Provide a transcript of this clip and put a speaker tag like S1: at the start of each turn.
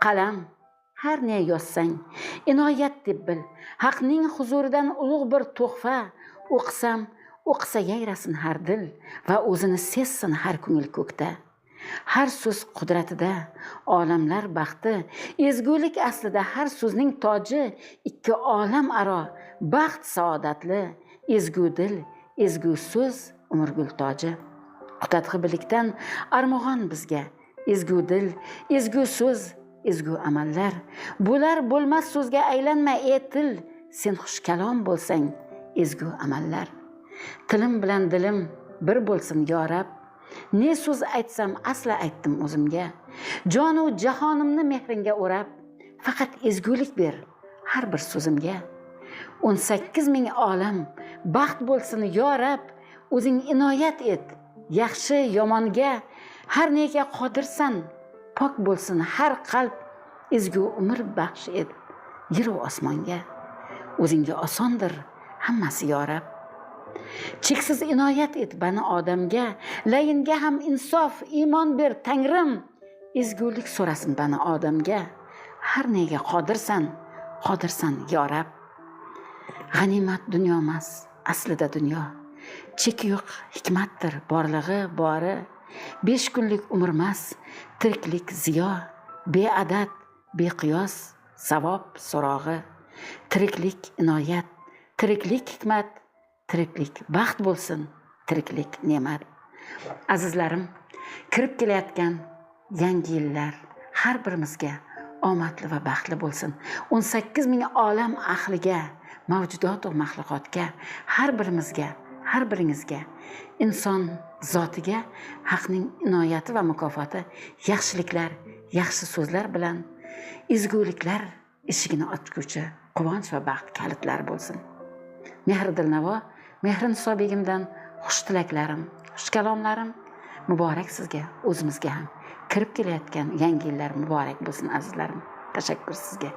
S1: qalam har ne yozsang inoyat deb bil. Haqning huzuridan ulug' bir tuhfa o'qisa yayrasin har dil va o'zini sezsin har ko'ngil ko'kda. Har so'z qudratida olamlar baxti, ezgulik aslida har so'zning toji, ikki olam aro baxt saodatli, ezgu dil, ezgu so'z umrgul toji. Qutatg'i bilikdan armog'on bizga, ezgu dil, ezgu so'z, ezgu amallar. Bo'lar bo'lmas so'zga aylanma ey til, sen xush kalom bo'lsang, ezgu amallar. Tilim bilan dilim bir bo'lsin yo Rab, ne so'z aytsam asla aytdim o'zimga. Jonu jahonimni mehringga o'rab, faqat ezgulik ber har bir so'zimga. 18 ming olam baxt bo'lsin yo Rab, o'zing inoyat et yaxshi yomonga. Har nega qodirsan, pok bo'lsin har qalb, ezgu umr baxsh et yer va osmonga. O'zingga osondir hammasi yo Rab. Cheksiz inoyat et bani odamga, layinga ham insof iymon ber Tangrim, ezgulik so'rasin bani odamga. Har nega qodirsan yo Rab. G'animat dunyo emas, aslida dunyo cheki yo'q hikmatdir borlig'i bori. 5 kunlik umr emas, tiriklik ziyo, beadad beqiyos savob so'rog'i. Tiriklik inoyat, tiriklik hikmat, tiriklik baxt bo'lsin, tiriklik ne'mat. Azizlarim, kirib kelayotgan yangi yillar har birimizga omadli va baxtli bo'lsin. 18 ming olam ahliga, mavjudot va maxluqotga, har birimizga, har biringizga, inson zotiga haqning inoyati va mukofoti, yaxshiliklar, yaxshi so'zlar bilan ezguliklar eshigini ochguvchi quvonch va baxt kalitlari bo'lsin. Mehr Dilnavo, Mehriso begimdan xush tilaklarim, xush kalomlarim muborak sizga, o'zimizga ham. Kirib kelayotgan yangi yillar muborak bo'lsin azizlarim. Tashakkur sizga.